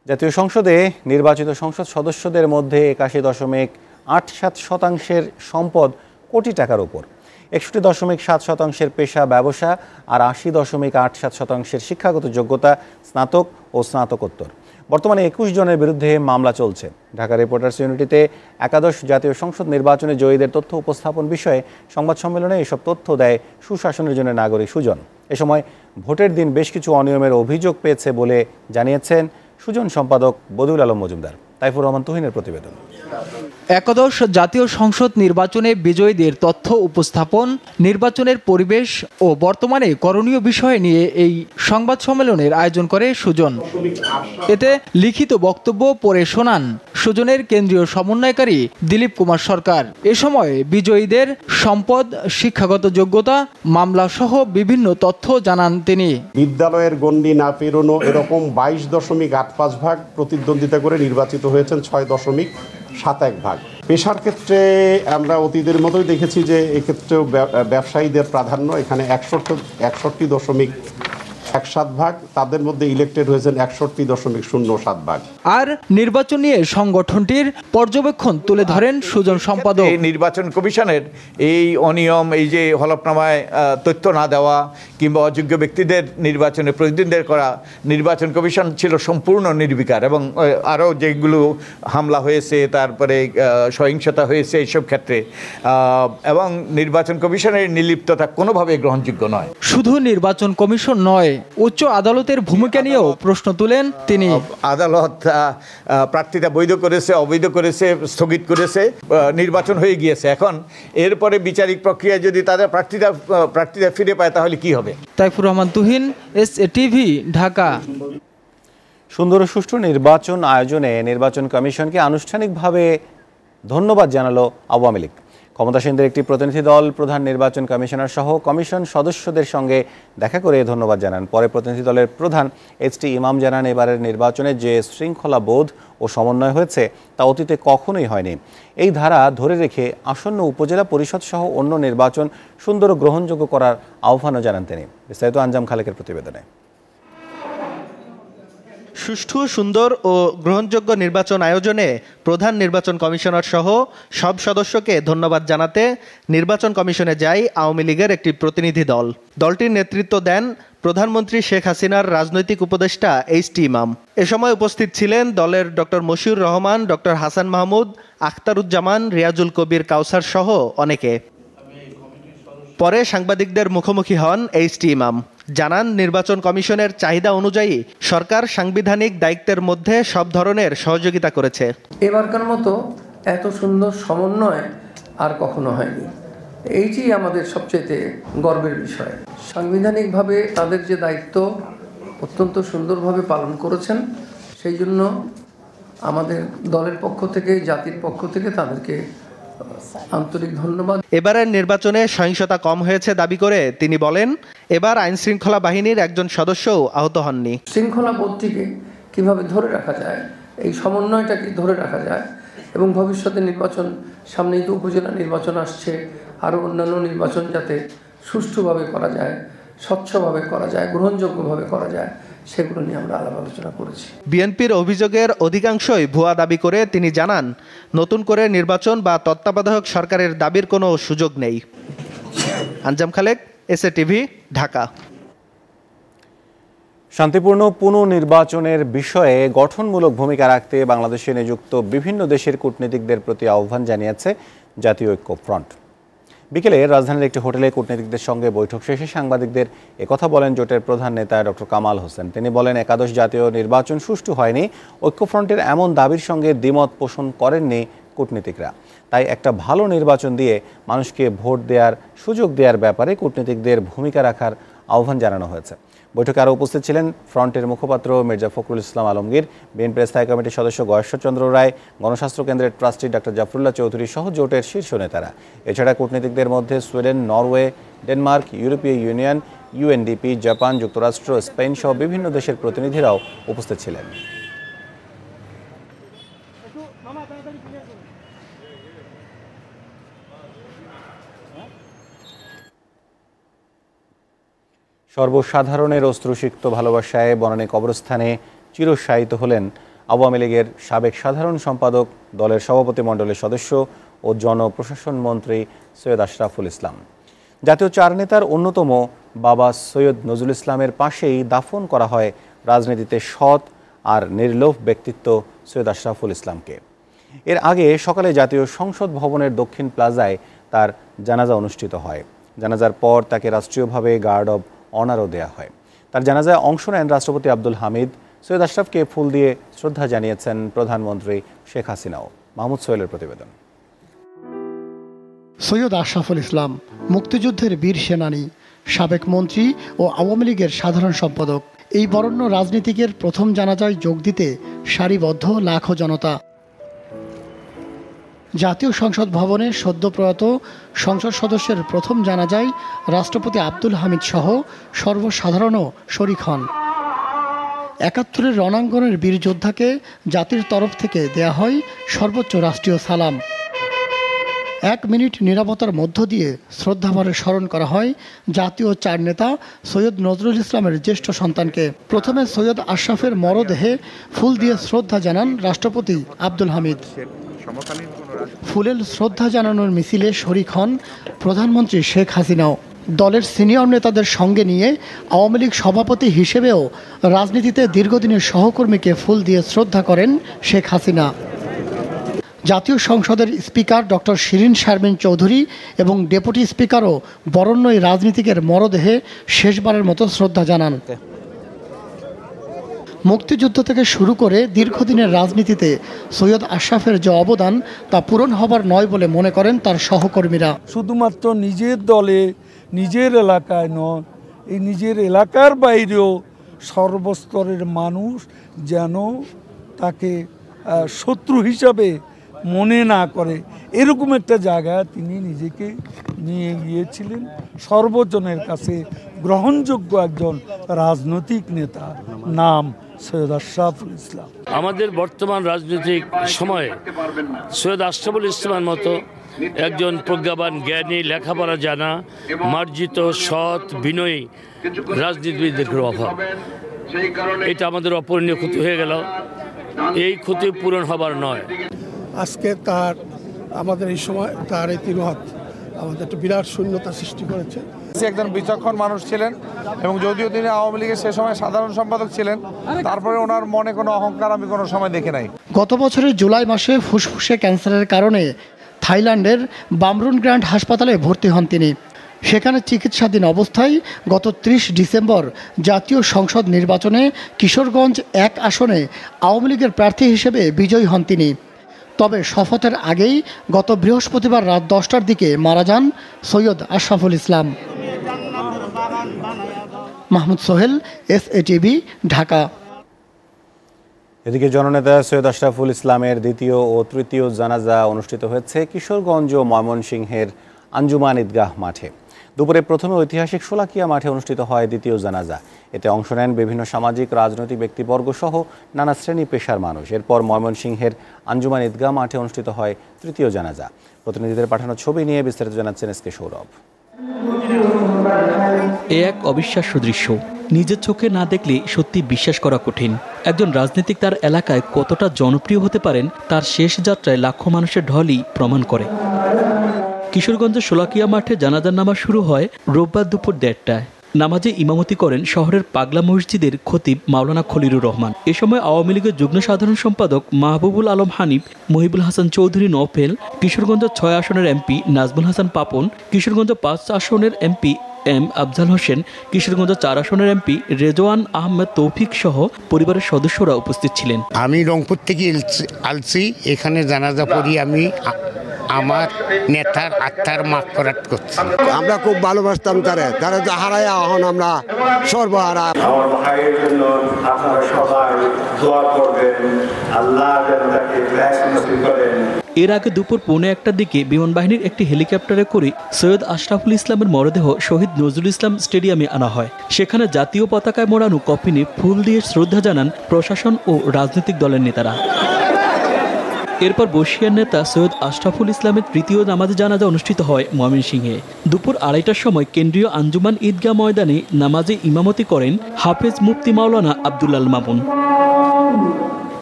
জাতীয় সংসদে নির্বাচিত সংসদ সদস্যদের মধ্যে 81.87% সম্পদ কোটি টাকার উপর, 61.7% পেশা ব্যবসা আর 80.87% শিক্ষাগত যোগ্যতা স্নাতক ও স্নাতকোত্তর। বর্তমানে 21 জনের বিরুদ্ধে মামলা চলছে। ঢাকা রিপোর্টার্স ইউনিটিতে একাদশ জাতীয় সংসদ নির্বাচনে জয়ীদের তথ্য উপস্থাপন বিষয়ে সংবাদ সম্মেলনে এসব তথ্য দেয় সুশাসনের জন্য নাগরিক সুজন। এ সময় ভোটের দিন বেশ কিছু অনিয়মের অভিযোগ পেয়েছে বলে জানিয়েছেন সুজন সম্পাদক বদিউল আলম মজুমদার। তাইফুর রহমান তুহিনের প্রতিবেদন। একাদশ জাতীয় সংসদ নির্বাচনে বিজয়ীদের তথ্য উপস্থাপন, নির্বাচনের পরিবেশ ও বর্তমানে করণীয় বিষয় নিয়ে এই সংবাদ সম্মেলনের আয়োজন করে সুজন। এতে লিখিত বক্তব্য পড়ে শোনান সুজনের কেন্দ্রীয় সমন্বয়কারী দিলীপ কুমার সরকার। এ সময় বিজয়ীদের সম্পদ, শিক্ষাগত যোগ্যতা, মামলা সহ বিভিন্ন তথ্য জানান তিনি। বিদ্যালয়ের গণ্ডি না পেরোনো এরকম 22.85 ভাগ প্রতিদ্বন্দ্বিতা করে নির্বাচিত হয়েছেন 6.71 ভাগ। পেশার ক্ষেত্রে আমরা অতীতের মতোই দেখেছি যে এক্ষেত্রেও ব্যবসায়ীদের প্রাধান্য, এখানে 61.17%, তাদের মধ্যে ইলেক্টেড হয়েছেন 61.07%। আর নির্বাচন নিয়ে সংগঠনটির পর্যবেক্ষণ তুলে ধরেন সুজন সম্পাদক। নির্বাচন কমিশনের এই অনিয়ম, এই যে হলফনামায় তথ্য না দেওয়া কিংবা অযোগ্য ব্যক্তিদের নির্বাচনে প্রতিদ্বন্দ্বিতা করা, নির্বাচন কমিশন ছিল সম্পূর্ণ নির্বিকার এবং আরও যেগুলো হামলা হয়েছে, তারপরে সহিংসতা হয়েছে এইসব ক্ষেত্রে, এবং নির্বাচন কমিশনের নির্লিপ্ততা কোনোভাবে গ্রহণযোগ্য নয়। শুধু নির্বাচন কমিশন নয়, উচ্চ আদালতের ভূমিকা নিয়েও প্রশ্ন তুলেন তিনি। আদালত প্রার্থীতা বৈধ করেছে, অবৈধ করেছে, স্থগিত করেছে, নির্বাচন হয়ে গিয়েছে, এখন এরপরে বিচারিক প্রক্রিয়া যদি তাদের প্রার্থীতা ফিরে পায় তাহলে কি হবে? তাইফুর রহমান তুহিন, SATV, ঢাকা। সুন্দর ও সুষ্ঠু নির্বাচন আয়োজনে নির্বাচন কমিশনকে আনুষ্ঠানিকভাবে ধন্যবাদ জানালো আওয়ামী লীগ। ক্ষমতাসীনদের একটি প্রতিনিধি দল প্রধান নির্বাচন কমিশনার সহ কমিশন সদস্যদের সঙ্গে দেখা করে ধন্যবাদ জানান। পরে প্রতিনিধি দলের প্রধান HT ইমাম জানান, এবারের নির্বাচনে যে শৃঙ্খলা বোধ ও সমন্বয় হয়েছে তা অতীতে কখনোই হয়নি। এই ধারা ধরে রেখে আসন্ন উপজেলা পরিষদ সহ অন্য নির্বাচন সুন্দর ও গ্রহণযোগ্য করার আহ্বানও জানান তিনি। বিস্তারিত আঞ্জাম খালেকের প্রতিবেদনে। সুষ্ঠু, সুন্দর ও গ্রহণযোগ্য নির্বাচন আয়োজনে প্রধান নির্বাচন কমিশনার সহ সব সদস্যকে ধন্যবাদ জানাতে নির্বাচন কমিশনে যায় আওয়ামী লীগের একটি প্রতিনিধি দল। দলটির নেতৃত্ব দেন প্রধানমন্ত্রী শেখ হাসিনার রাজনৈতিক উপদেষ্টা HT ইমাম। এ সময় উপস্থিত ছিলেন দলের ডক্টর মশিউর রহমান, ডক্টর হাসান মাহমুদ, আখতারুজ্জামান, রিয়াজুল কবির কাউসার সহ অনেকে। পরে সাংবাদিকদের মুখোমুখি হন HT ইমাম। জানান, নির্বাচন কমিশনের চাহিদা অনুযায়ী সরকার সাংবিধানিক দায়িত্বের মধ্যে সব ধরনের সহযোগিতা করেছে। এবারকার মতো এত সুন্দর সমন্বয় আর কখনো হয়নি। এইটি আমাদের সবচেয়ে গর্বের বিষয়। সাংবিধানিকভাবে তাদের যে দায়িত্ব অত্যন্ত সুন্দরভাবে পালন করেছেন, সেই জন্য আমাদের দলের পক্ষ থেকে, জাতির পক্ষ থেকে তাদেরকে আন্তরিক ধন্যবাদ। এবারের নির্বাচনে সহিংসতা কম হয়েছে দাবি করে তিনি বলেন, এবার আইন শৃঙ্খলা বাহিনীর একজন সদস্যও আহত হননি। শৃঙ্খলা বোধটিকে কিভাবে ধরে রাখা যায়, এই সমন্বয়টাকে ধরে রাখা যায় এবং ভবিষ্যতে নির্বাচন, সামনেই তো উপজেলা নির্বাচন আসছে, আরও অন্যান্য নির্বাচন যাতে সুষ্ঠুভাবে করা যায়, স্বচ্ছভাবে করা যায়, গ্রহণযোগ্যভাবে করা যায়, সেগুলো নিয়ে আমরা আলাপ আলোচনা করেছি। বিএনপির অভিযোগের অধিকাংশই ভুয়া দাবি করে তিনি জানান, নতুন করে নির্বাচন বা তত্ত্বাবধায়ক সরকারের দাবির কোনো সুযোগ নেই। আঞ্জাম খালেক, SATV, ঢাকা। শান্তিপূর্ণ পুনর্নির্বাচনের বিষয়ে গঠনমূলক ভূমিকা রাখতে বাংলাদেশে নিযুক্ত বিভিন্ন দেশের কূটনীতিকদের প্রতি আহ্বান জানিয়েছে জাতীয় ঐক্য ফ্রন্ট। বিকেলে রাজধানীর একটি হোটেলে কূটনীতিকদের সঙ্গে বৈঠক শেষে সাংবাদিকদের একথা বলেন জোটের প্রধান নেতা ডক্টর কামাল হোসেন। তিনি বলেন, একাদশ জাতীয় নির্বাচন সুষ্ঠু হয়নি। ঐক্যফ্রন্টের এমন দাবির সঙ্গে দ্বিমত পোষণ করেননি কূটনীতিকরা। তাই একটা ভালো নির্বাচন দিয়ে মানুষকে ভোট দেওয়ার সুযোগ দেওয়ার ব্যাপারে কূটনীতিকদের ভূমিকা রাখার আহ্বান জানানো হয়েছে। বৈঠকে আরও উপস্থিত ছিলেন ফ্রন্টের মুখপাত্র মির্জা ফখরুল ইসলাম আলমগীর, বিএনপির স্থায়ী কমিটির সদস্য গয়েশ্বরচন্দ্র রায়, গণস্বাস্থ্য কেন্দ্রের ট্রাস্টি ডক্টর জাফরুল্লাহ চৌধুরী সহ জোটের শীর্ষ নেতারা। এছাড়া কূটনীতিকদের মধ্যে সুইডেন, নরওয়ে, ডেনমার্ক, ইউরোপীয় ইউনিয়ন, UNDP, জাপান, যুক্তরাষ্ট্র, স্পেন সহ বিভিন্ন দেশের প্রতিনিধিরাও উপস্থিত ছিলেন। সর্বসাধারণের অশ্রুসিক্ত ভালোবাসায় বনানী কবরস্থানে চিরশায়িত হলেন আওয়ামী লীগের সাবেক সাধারণ সম্পাদক, দলের সভাপতি মণ্ডলের সদস্য ও জনপ্রশাসন মন্ত্রী সৈয়দ আশরাফুল ইসলাম। জাতীয় চার নেতার অন্যতম বাবা সৈয়দ নজরুল ইসলামের পাশেই দাফন করা হয় রাজনীতিতে সৎ আর নির্লোভ ব্যক্তিত্ব সৈয়দ আশরাফুল ইসলামকে। এর আগে সকালে জাতীয় সংসদ ভবনের দক্ষিণ প্লাজায় তার জানাজা অনুষ্ঠিত হয়। জানাজার পর তাকে রাষ্ট্রীয়ভাবে গার্ড অব অনারও দেয়া হয়। তার জানাজায় অংশ নেন রাষ্ট্রপতি আব্দুল হামিদ। সৈয়দ আশরাফকে ফুল দিয়ে শ্রদ্ধা জানিয়েছেন প্রধানমন্ত্রী শেখ হাসিনাও। মাহমুদ সোহেলের প্রতিবেদন। সৈয়দ আশরাফুল ইসলাম মুক্তিযুদ্ধের বীর সেনানী, সাবেক মন্ত্রী ও আওয়ামী লীগের সাধারণ সম্পাদক। এই বরেণ্য রাজনীতিকের প্রথম জানাজায় যোগ দিতে সারিবদ্ধ লাখো জনতা। জাতীয় সংসদ ভবনে সদ্য প্রয়াত সংসদ সদস্যের প্রথম জানাজায় রাষ্ট্রপতি আব্দুল হামিদ সহ সর্বসাধারণও শরিক হন। ৭১-এর রণাঙ্গনের বীর যোদ্ধাকে জাতির তরফ থেকে দেয়া হয় সর্বোচ্চ রাষ্ট্রীয় সালাম। 1 মিনিট নীরবতার মধ্য দিয়ে শ্রদ্ধাভরে স্মরণ করা হয় জাতীয় 4 নেতা সৈয়দ নজরুল ইসলামের জ্যেষ্ঠ সন্তানকে। প্রথমে সৈয়দ আশরাফের মরদেহে ফুল দিয়ে শ্রদ্ধা জানান রাষ্ট্রপতি আব্দুল হামিদ। ফুলের শ্রদ্ধা জানানোর মিছিলে শরিক হন প্রধানমন্ত্রী শেখ হাসিনাও। দলের সিনিয়র নেতাদের সঙ্গে নিয়ে আওয়ামী লীগ সভাপতি হিসেবেও রাজনীতিতে দীর্ঘদিনের সহকর্মীকে ফুল দিয়ে শ্রদ্ধা করেন শেখ হাসিনা। জাতীয় সংসদের স্পিকার ডক্টর শিরিন শারমিন চৌধুরী এবং ডেপুটি স্পিকারও বরেণ্য এই রাজনীতিকের মরদেহে শেষবারের মতো শ্রদ্ধা জানান। মুক্তিযুদ্ধ থেকে শুরু করে দীর্ঘদিনের রাজনীতিতে সৈয়দ আশরাফের যে অবদান তা পূরণ হবার নয় বলে মনে করেন তার সহকর্মীরা। শুধুমাত্র নিজের দলে নিজের এলাকায় নয়, এই নিজের এলাকার বাইরেও সর্বস্তরের মানুষ যেন তাকে শত্রু হিসাবে মনে না করে, এরকম একটা জায়গায় তিনি নিজেকে নিয়ে গিয়েছিলেন। সর্বজনের কাছে গ্রহণযোগ্য একজন রাজনৈতিক নেতা, নাম সৈয়দ আশরাফুল ইসলাম। আমাদের বর্তমান রাজনৈতিক সময়ে সৈয়দ আশরাফুল ইসলামের মতো একজন প্রজ্ঞাবান, জ্ঞানী, লেখাপড়া জানা, মার্জিত, সৎ, বিনয়ী রাজনীতিবিদদের অভাব। এটা আমাদের অপূরণীয় ক্ষতি হয়ে গেল, এই ক্ষতি পূরণ হবার নয়। আজকে তার আমাদের এই সময় তার এই তিরোহাত আমাদের একটা বিরাট শূন্যতা সৃষ্টি করেছে। একজন বিচক্ষণ মানুষ ছিলেন এবং যদিও তিনি আওয়ামী লীগের সে সময় সাধারণ সম্পাদক ছিলেন, তারপরে ওনার মনে কোনো অহংকার আমি কোনো সময় দেখি নাই। গত বছরের জুলাই মাসে ফুসফুসে ক্যান্সারের কারণে থাইল্যান্ডের বামরুন গ্র্যান্ড হাসপাতালে ভর্তি হন তিনি। সেখানে চিকিৎসাধীন অবস্থায় গত 30 ডিসেম্বর জাতীয় সংসদ নির্বাচনে কিশোরগঞ্জ 1 আসনে আওয়ামী লীগের প্রার্থী হিসেবে বিজয়ী হন তিনি। তবে শপথের আগেই গত বৃহস্পতিবার রাত 10টার দিকে মারা যান সৈয়দ আশরাফুল ইসলাম। মাহমুদ সোহেল, SATV, ঢাকা। এদিকে জননেতা সৈয়দ আশরাফুল ইসলামের দ্বিতীয় ও তৃতীয় জানাজা অনুষ্ঠিত হয়েছে কিশোরগঞ্জ ও ময়মনসিংহের আঞ্জুমান ঈদগাহ মাঠে। দুপুরে প্রথমে ঐতিহাসিক শোলাকিয়া মাঠে অনুষ্ঠিত হয় দ্বিতীয় জানাজা। এতে অংশ নেন বিভিন্ন সামাজিক, রাজনৈতিক ব্যক্তিবর্গ সহ নানা শ্রেণী পেশার মানুষ। এরপর ময়মনসিংহের আঞ্জুমান ঈদগাহ মাঠে অনুষ্ঠিত হয় তৃতীয় জানাজা। প্রতিনিধিদের পাঠানো ছবি নিয়ে বিস্তারিত জানাচ্ছেন SK সৌরভ। এ এক অবিশ্বাস্য দৃশ্য, নিজের চোখে না দেখলে সত্যি বিশ্বাস করা কঠিন। একজন রাজনীতিক তার এলাকায় কতটা জনপ্রিয় হতে পারেন তার শেষ যাত্রায় লাখো মানুষের ঢলই প্রমাণ করে। কিশোরগঞ্জের শোলাকিয়া মাঠে জানাজার নামাজ শুরু হয় রোববার দুপুর 1টায়। নামাজে ইমামতি করেন শহরের পাগলা মসজিদের খতিব মাওলানা খলিলুর রহমান। এ সময় আওয়ামী লীগের যুগ্ম সাধারণ সম্পাদক মাহবুবুল আলম হানিফ, মহিবুল হাসান চৌধুরী নওফেল, কিশোরগঞ্জ 6 আসনের MP নাজমুল হাসান পাপন, কিশোরগঞ্জ 5 আসনের MP M আফজাল হোসেন, কিশোরগঞ্জ 4 আসনের MP রেজওয়ান আহমেদ তৌফিক সহ পরিবারের সদস্যরা উপস্থিত ছিলেন। আমি রংপুর থেকে আলছি, এখানে জানাজা পড়ি আমি আমার নেতার আত্মার মাগফিরাত করছি। আমরা খুব ভালোবাসতাম তারা যা হারায় এখন আমরা সর্বহারা। আমার ভাইয়ের জন্য আপনারা সবাই দোয়া করবেন, আল্লাহ যেন তাকে ব্যস্ত নসিব করেন। এর আগে দুপুর 1:15টার দিকে বিমান বাহিনীর একটি হেলিকপ্টারে করে সৈয়দ আশরাফুল ইসলামের মরদেহ শহীদ নজরুল ইসলাম স্টেডিয়ামে আনা হয়। সেখানে জাতীয় পতাকায় মোড়ানো কফিনে ফুল দিয়ে শ্রদ্ধা জানান প্রশাসন ও রাজনৈতিক দলের নেতারা। এরপর বর্ষিয়ার নেতা সৈয়দ আশরাফুল ইসলামের তৃতীয় নামাজে জানাজা অনুষ্ঠিত হয় ময়মনসিংহে। দুপুর 2:30টার সময় কেন্দ্রীয় আঞ্জুমান ঈদগাহ ময়দানে নামাজে ইমামতি করেন হাফেজ মুফতি মাওলানা আব্দুল মামুন।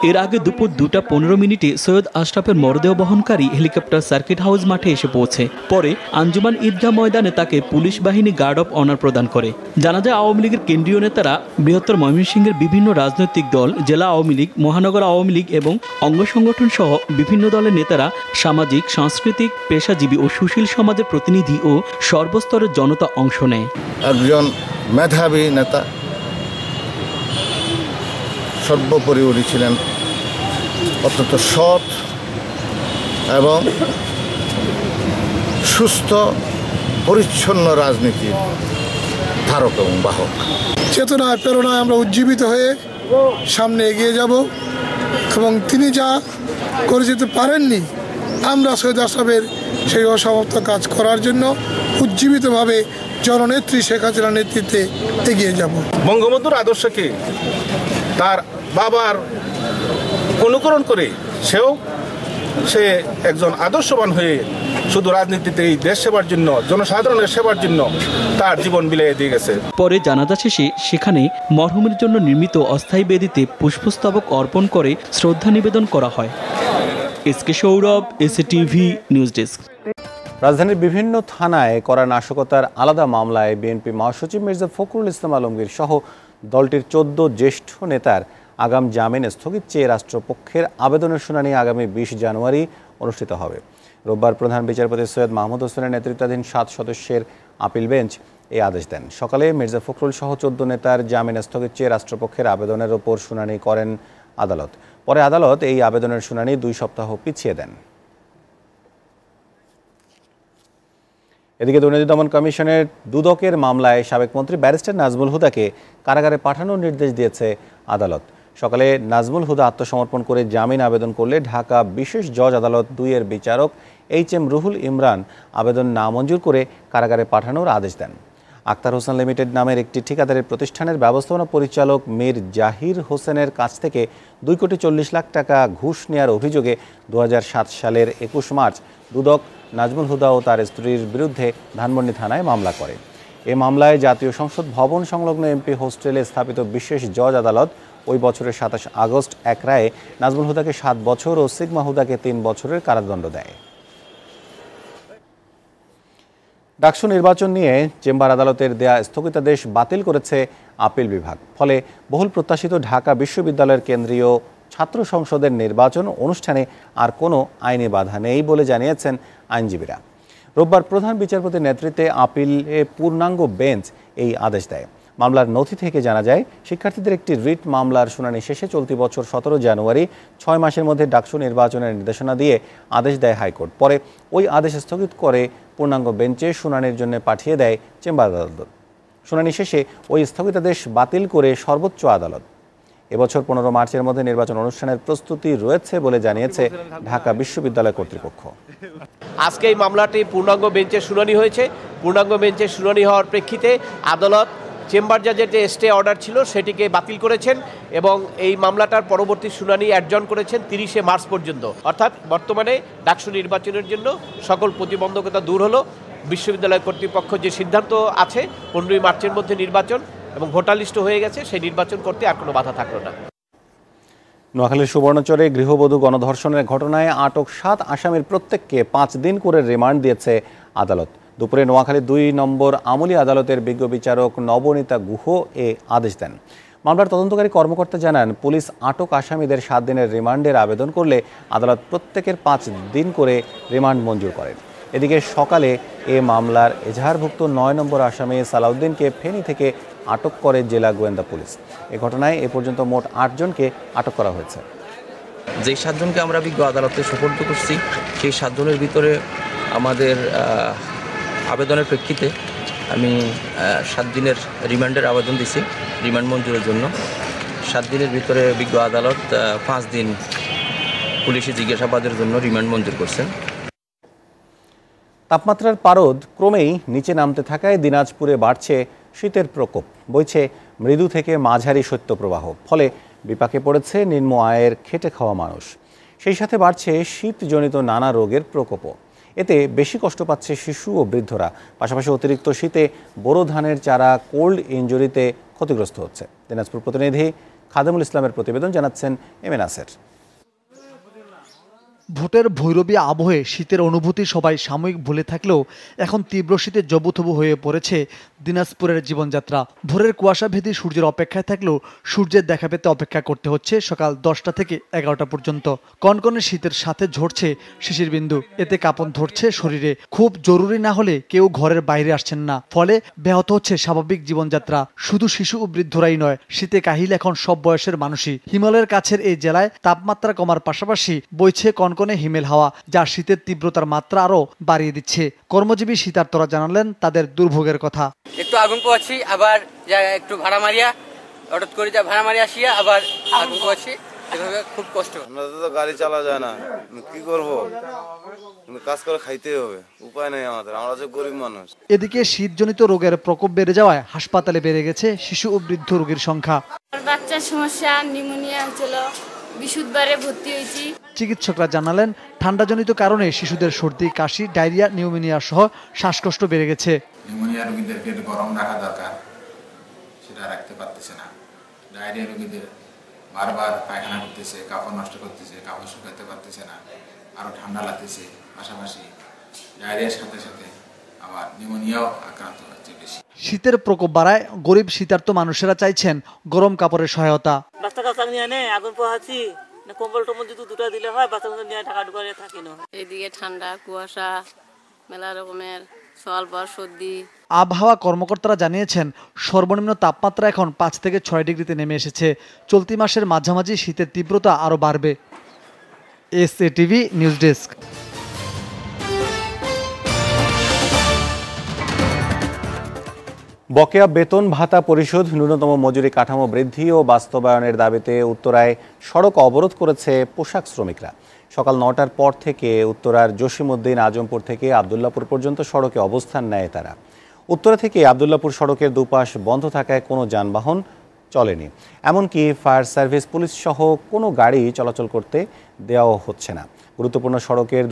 এর আগে দুপুর 2:15 সৈয়দ আশরাফের মরদেহ বহনকারী হেলিকপ্টার সার্কিট হাউস মাঠে এসে পৌঁছে। পরে আঞ্জুমান ঈদগাহ ময়দানে তাকে পুলিশ বাহিনী গার্ড অব অনার প্রদান করে। জানা যায় আওয়ামী লীগের কেন্দ্রীয় নেতারা, বৃহত্তর ময়মনসিংহের বিভিন্ন রাজনৈতিক দল, জেলা আওয়ামী লীগ, মহানগর আওয়ামী লীগ এবং অঙ্গ সংগঠন সহ বিভিন্ন দলের নেতারা, সামাজিক, সাংস্কৃতিক, পেশাজীবী ও সুশীল সমাজের প্রতিনিধি ও সর্বস্তরের জনতা অংশ নেয়। একজন মেধাবী নেতা, সর্বোপরি উনি ছিলেন অত্যন্ত সৎ এবং সুস্থ পরিচ্ছন্ন রাজনীতির ধারক এবং বাহক। চেতনায় প্রেরণায় আমরা উজ্জীবিত হয়ে সামনে এগিয়ে যাব এবং তিনি যা করে যেতে পারেননি, আমরা সৈয়দ আশরাফের সেই অসমাপ্ত কাজ করার জন্য উজ্জীবিতভাবে জননেত্রী শেখ হাসিনার নেতৃত্বে এগিয়ে যাব। বঙ্গবন্ধুর আদর্শকে তার বাবার অনুকরণ করে সে একজন আদর্শবান হয়ে শুধু রাজনীতিতে এই দেশ সেবার জন্য, জনসাধারণের সেবার জন্য তার জীবন বিলিয়ে দিয়ে গেছে। পরে জানাজা শেষে সেখানে মরহুমের জন্য নির্মিত অস্থায়ী বেদিতে পুষ্পস্তবক অর্পণ করে শ্রদ্ধা নিবেদন করা হয়। SK Sourav, SATV news desk. রাজধানীর বিভিন্ন থানায় করা নাশকতার আলাদা মামলায় বিএনপি মহাসচিব মির্জা ফখরুল ইসলাম আলমগীর সহ দলটির 14 জ্যেষ্ঠ নেতার আগাম জামিন স্থগিত চেয়ে রাষ্ট্রপক্ষের আবেদনের শুনানি আগামী 20 জানুয়ারি অনুষ্ঠিত হবে। রোববার প্রধান বিচারপতি সৈয়দ মাহমুদ হোসেনের নেতৃত্বাধীন 7 সদস্যের আপিল বেঞ্চ এই আদেশ দেন। সকালে মির্জা ফখরুল সহ 14 নেতার জামিন স্থগিত চেয়ে রাষ্ট্রপক্ষের আবেদনের ওপর শুনানি করেন আদালত। পরে আদালত এই আবেদনের শুনানি 2 সপ্তাহ পিছিয়ে দেন। এদিকে দুর্নীতি দমন কমিশনের দুদকের মামলায় সাবেক মন্ত্রী ব্যারিস্টার নাজমুল হুদাকে কারাগারে পাঠানোর নির্দেশ দিয়েছে আদালত। সকালে নাজমুল হুদা আত্মসমর্পণ করে জামিন আবেদন করলে ঢাকা বিশেষ জজ আদালত 2-এর বিচারক HM রুহুল ইমরান আবেদন নামঞ্জুর করে কারাগারে পাঠানোর আদেশ দেন। আক্তার হোসেন লিমিটেড নামের একটি ঠিকাদারের প্রতিষ্ঠানের ব্যবস্থাপনা পরিচালক মীর জাহির হোসেনের কাছ থেকে 2,40,00,000 টাকা ঘুষ নেওয়ার অভিযোগে 2007 সালের 21 মার্চ দুদক নাজমুল হুদা ও তার স্ত্রীর বিরুদ্ধে ধানমন্ডি থানায় মামলা করে। এ মামলায় জাতীয় সংসদ ভবন সংলগ্ন এমপি হোস্টেলে স্থাপিত বিশেষ জজ আদালত ওই বছরের 27 আগস্ট এক রায়ে নাজমুল হুদাকে 7 বছর ও সিগমা হুদাকে 3 বছরের কারাদণ্ড দেয়। ডাকসু নির্বাচন নিয়ে চেম্বার আদালতের দেয়া স্থগিতাদেশ বাতিল করেছে আপিল বিভাগ। ফলে বহুল প্রত্যাশিত ঢাকা বিশ্ববিদ্যালয়ের কেন্দ্রীয় ছাত্র সংসদের নির্বাচন অনুষ্ঠানে আর কোনো আইনি বাধা নেই বলে জানিয়েছেন আইনজীবীরা। রোববার প্রধান বিচারপতির নেতৃত্বে আপিলে পূর্ণাঙ্গ বেঞ্চ এই আদেশ দেয়। মামলার নথি থেকে জানা যায়, শিক্ষার্থীদের একটি রিট মামলার শুনানি শেষে চলতি বছর 17 জানুয়ারি 6 মাসের মধ্যে ডাকসু নির্বাচনের নির্দেশনা দিয়ে আদেশ দেয় হাইকোর্ট। পরে ওই আদেশ স্থগিত করে পূর্ণাঙ্গ বেঞ্চে শুনানির জন্য পাঠিয়ে দেয় চেম্বার আদালত। শুনানি শেষে ওই স্থগিতাদেশ বাতিল করে সর্বোচ্চ আদালত। এবছর 15 মার্চের মধ্যে নির্বাচন অনুষ্ঠানের প্রস্তুতি রয়েছে বলে জানিয়েছে ঢাকা বিশ্ববিদ্যালয় কর্তৃপক্ষ। আজকে এই মামলাটি পূর্ণাঙ্গ বেঞ্চে শুনানি হয়েছে। পূর্ণাঙ্গ বেঞ্চে শুনানি হওয়ার প্রেক্ষিতে আদালত চেম্বার জাজের যে স্টে অর্ডার ছিল সেটিকে বাতিল করেছেন এবং এই মামলাটার পরবর্তী শুনানি অ্যাডজন করেছেন 30 মার্চ পর্যন্ত। অর্থাৎ বর্তমানে ডাকসু নির্বাচনের জন্য সকল প্রতিবন্ধকতা দূর হলো। বিশ্ববিদ্যালয় কর্তৃপক্ষ যে সিদ্ধান্ত আছে 15 মার্চের মধ্যে নির্বাচন এবং ভোটার লিস্ট হয়ে গেছে, সেই নির্বাচন করতে আর কোনো বাধা থাকলো না। নোয়াখালীর সুবর্ণচরে গৃহবধূ গণধর্ষণের ঘটনায় আটক 7 আসামির প্রত্যেককে 5 দিন করে রিমান্ড দিয়েছে আদালত। দুপুরে নোয়াখালী 2 নম্বর আমলি আদালতের বিজ্ঞ বিচারক নবনীতা গুহ এ আদেশ দেন। মামলার তদন্তকারী কর্মকর্তা জানান, পুলিশ আটক আসামিদের 7 দিনের রিমান্ডের আবেদন করলে আদালত প্রত্যেকের 5 দিন করে রিমান্ড মঞ্জুর করেন। এদিকে সকালে এ মামলার এজাহারভুক্ত 9 নম্বর আসামি সালাউদ্দিনকে ফেনী থেকে আটক করে জেলা গোয়েন্দা পুলিশ। এ ঘটনায় এ পর্যন্ত মোট 8 জনকে আটক করা হয়েছে। যে 7 জনকে আমরা বিজ্ঞ আদালতে সোপর্দ করছি, সেই 7 জনের ভিতরে আমাদের আবেদনের প্রেক্ষিতে আমি 7 দিনের রিমান্ডের আবেদন দিছি রিমান্ড মঞ্জুরের জন্য। 7 দিনের ভিতরে বিজ্ঞ আদালত 5 দিন পুলিশি জিজ্ঞাসাবাদের জন্য রিমান্ড মঞ্জুর করছেন। তাপমাত্রার পারদ ক্রমেই নিচে নামতে থাকায় দিনাজপুরে বাড়ছে শীতের প্রকোপ, বইছে মৃদু থেকে মাঝারি শৈত্যপ্রবাহ। ফলে বিপাকে পড়েছে নিম্ন আয়ের খেটে খাওয়া মানুষ। সেই সাথে বাড়ছে শীতজনিত নানা রোগের প্রকোপও। এতে বেশি কষ্ট পাচ্ছে শিশু ও বৃদ্ধরা। পাশাপাশি অতিরিক্ত শীতে বোরো ধানের চারা কোল্ড ইনজুরিতে ক্ষতিগ্রস্ত হচ্ছে। দিনাজপুর প্রতিনিধি খাদেমুল ইসলামের প্রতিবেদন, জানাচ্ছেন এম এ নাসের। ভোটের ভৈরবী আবহে শীতের অনুভূতি সবাই সাময়িক ভুলে থাকলেও এখন তীব্র শীতে জবুথবু হয়ে পড়েছে দিনাজপুরের জীবনযাত্রা। ভোরের কুয়াশাভেদী সূর্যের অপেক্ষায় থাকলেও সূর্যের দেখা পেতে অপেক্ষা করতে হচ্ছে সকাল 10টা থেকে 11টা পর্যন্ত। কনকনে শীতের সাথে ঝরছে শিশির বিন্দু, এতে কাঁপন ধরছে শরীরে। খুব জরুরি না হলে কেউ ঘরের বাইরে আসছেন না, ফলে ব্যাহত হচ্ছে স্বাভাবিক জীবনযাত্রা। শুধু শিশু ও বৃদ্ধরাই নয়, শীতে কাহিল এখন সব বয়সের মানুষই। হিমালয়ের কাছের এই জেলায় তাপমাত্রা কমার পাশাপাশি বইছে কনকনে হিমেল হাওয়া, যা শীতের তীব্রতার মাত্রা আরো বাড়িয়ে দিচ্ছে। কর্মজীবী শীতার্তরা জানালেন তাদের দুর্ভোগের কথা। একটু আগুন পোয়াচ্ছি, আবার একটু ভাড়া মারিয়া হঠাৎ করে ভাড়া মারিয়া আসিয়া আবার আগুন পোয়াচ্ছি, এভাবে খুব কষ্ট। আমরা তো গাড়ি চালা যায় না, কি করবো, কাজ করে খাইতেই হবে, উপায় নেই আমাদের, আমরা যে গরিব মানুষ। এদিকে শীতজনিত রোগের প্রকোপ বেড়ে যাওয়ায় হাসপাতালে বেড়ে গেছে শিশু ও বৃদ্ধ রোগীর সংখ্যা। বাচ্চার সমস্যা, নিউমোনিয়া হয়েছিল, বৃহস্পতিবারে ভর্তি হয়েছি। চিকিৎসকরা জানালেন ঠান্ডাজনিত কারণে শিশুদের সর্দি, কাশি, ডায়রিয়া, নিউমোনিয়া সহ শ্বাসকষ্ট বেড়ে গেছে। নিউমোনিয়া রোগীদেরকে গরম রাখা দরকার, সেটা রাখতে পারতেছে না। ডায়রিয়া রোগীদের বারবার পায়খানা করতেছে, কাপড় নষ্ট করতেছে, কাপড় শুকাতে পারতেছে না, আরও ঠান্ডা লাগতেছে। পাশাপাশি ডায়রিয়ার সাথে সাথে আবার নিউমোনিয়াও আক্রান্ত হচ্ছে বেশি। শীতের প্রকোপ বাড়ায় গরিব শীতার্ত মানুষেরা চাইছেন গরম কাপড়ের সহায়তা। বাচ্চা কাচ্চা নিয়ে নে আগুন পোহাচ্ছি, কম্বল টম্বল যদি দুটো দিলে হয়, বাচ্চা নিয়ে ঢাকা ঢুকারে থাকি না। এইদিকে ঠান্ডা, কুয়াশা, মেলা রকমের স্বল্প সর্দি। আবহাওয়া কর্মকর্তারা জানিয়েছেন সর্বনিম্ন তাপমাত্রা এখন 5 থেকে 6 ডিগ্রিতে নেমে এসেছে। চলতি মাসের মাঝামাঝি শীতের তীব্রতা আরও বাড়বে। SATV news desk. বকেয়া বেতন ভাতা পরিশোধ, ন্যূনতম মজুরি কাঠামো বৃদ্ধি ও বাস্তবায়নের দাবিতে উত্তরায় সড়ক অবরোধ করেছে পোশাক শ্রমিকরা। সকাল 9টার পর থেকে উত্তরার জসিমউদ্দিন, আজমপুর থেকে আবদুল্লাপুর পর্যন্ত সড়কে অবস্থান নেয় তারা। উত্তরা থেকে আবদুল্লাপুর সড়কের দুপাশ বন্ধ থাকায় কোনো যানবাহন চলেনি, এমনকি ফায়ার সার্ভিস, পুলিশ সহ কোনো গাড়ি চলাচল করতে দেওয়াও হচ্ছে না। গুরুত্বপূর্ণ সড়কের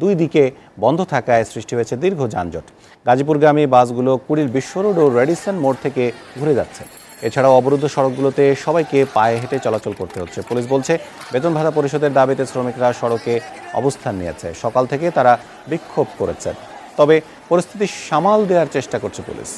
দুই দিকে বন্ধ থাকায় সৃষ্টি হয়েছে দীর্ঘ যানজট। গাজীপুরগামী বাসগুলো কুড়িল বিশ্ব রোড ও রেডিসন মোড় থেকে ঘুরে যাচ্ছে। এছাড়াও অবরুদ্ধ সড়কগুলোতে সবাইকে পায়ে হেঁটে চলাচল করতে হচ্ছে। পুলিশ বলছে বেতন ভাতা পরিশোধের দাবিতে শ্রমিকরা সড়কে অবস্থান নিয়েছে। সকাল থেকে তারা বিক্ষোভ করেছে, তবে পরিস্থিতি সামাল দেওয়ার চেষ্টা করছে পুলিশ।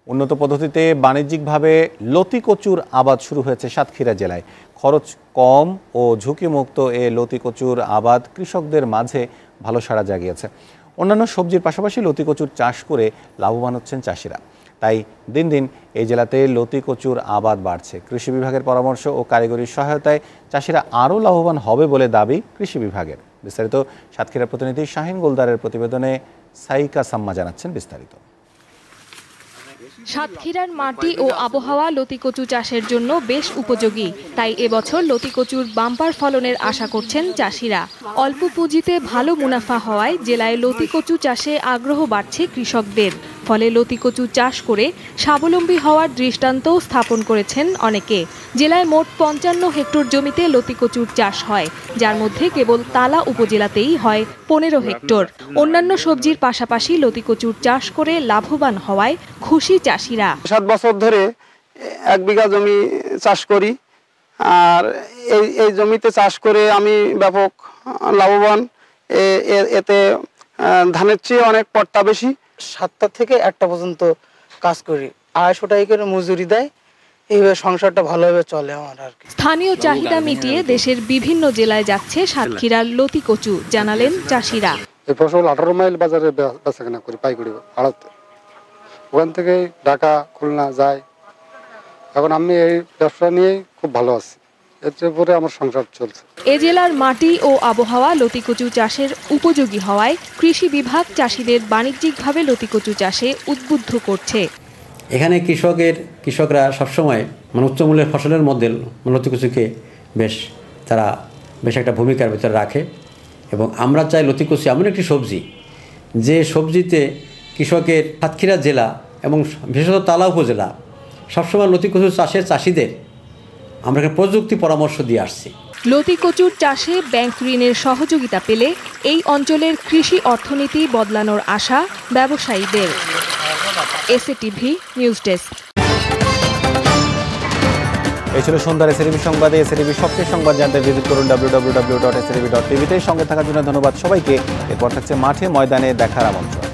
উন্নত পদ্ধতিতে বাণিজ্যিকভাবে লতি কচুর আবাদ শুরু হয়েছে সাতক্ষীরা জেলায়। খরচ কম ও ঝুঁকিমুক্ত এ লতি কচুর আবাদ কৃষকদের মাঝে ভালো সাড়া জাগিয়েছে। অন্যান্য সবজির পাশাপাশি লতি কচুর চাষ করে লাভবান হচ্ছেন চাষিরা। তাই দিন দিন এই জেলাতে লতি কচুর আবাদ বাড়ছে। কৃষি বিভাগের পরামর্শ ও কারিগরি সহায়তায় চাষিরা আরও লাভবান হবে বলে দাবি কৃষি বিভাগের। বিস্তারিত সাতক্ষীরার প্রতিনিধি শাহিন গোলদারের প্রতিবেদনে সাইকা সাম্মা জানাচ্ছেন বিস্তারিত। সাতক্ষীরার মাটি ও আবহাওয়া লতিকচু চাষের জন্য বেশ উপযোগী, তাই এবছর লতিকচুর বাম্পার ফলনের আশা করছেন চাষিরা। অল্প পুঁজিতে ভালো মুনাফা হওয়ায় জেলায় লতিকচু চাষে আগ্রহ বাড়ছে কৃষকদের। ফলে লতিকচু চাষ করে স্বাবলম্বী হওয়ার দৃষ্টান্তও স্থাপন করেছেন অনেকে। জেলায় মোট 55 হেক্টর জমিতে লতিকচুর চাষ হয়, যার মধ্যে কেবল তালা উপজেলাতেই হয় 15 হেক্টর। অন্যান্য সবজির পাশাপাশি লতিকচুর চাষ করে লাভবান হওয়ায় খুশি চাষিরা। 7 বছর ধরে 1 বিঘা জমি চাষ করি, আর এই জমিতে চাষ করে আমি ব্যাপক লাভবান। এতে ধানের চেয়ে অনেক পট্টা বেশি। 7টা থেকে 1টা পর্যন্ত কাজ করি, 250 টাকা করে মজুরি দেয়। এইভাবে সংসারটা ভালোভাবে চলে আমার আর কি। স্থানীয় চাহিদা মিটিয়ে দেশের বিভিন্ন জেলায় যাচ্ছে সাতক্ষীরার লতিকচু, জানালেন চাষিরা। এই ফসল 18 মাইল বাজারে বেচাকেনা করি পাইকারি আড়তে, ওখান থেকে ঢাকা, খুলনা যায়। এখন আমি এই ব্যবসা নিয়ে খুব ভালো আছি, এর পরে আমার সংসার চলছে। এ জেলার মাটি ও আবহাওয়া লতিকচু চাষের উপযোগী হওয়ায় কৃষি বিভাগ চাষিদের বাণিজ্যিকভাবে লতিকচু চাষে উদ্বুদ্ধ করছে। এখানে কৃষকরা সবসময় উচ্চমূল্যের ফসলের মধ্যে লতিকচুকে তারা বেশ একটা ভূমিকার ভিতরে রাখে, এবং আমরা চাই লতিকচু এমন একটি সবজি যে সবজিতে কৃষকের সাতক্ষীরা জেলা এবং বিশেষত তালা উপজেলা সবসময় লতিকচু চাষের চাষিদের আমরা প্রযুক্তি পরামর্শ দিয়ে আসছি। লতিকচুর চাষে ব্যাংক ঋণের সহযোগিতা পেলে এই অঞ্চলের কৃষি অর্থনীতি বদলানোর আশা ব্যবসায়ীদের। SATV news desk. এই ছিল সন্ধ্যার এসএটিভি সংবাদে। এসএটিভি সবচেয়ে সংবাদ জানতে ভিজিট করুন www.srtv.tv তে। সঙ্গে থাকার জন্য ধন্যবাদ সবাইকে। এরপর থাকছে মাঠে ময়দানে দেখার আমন্ত্রণ।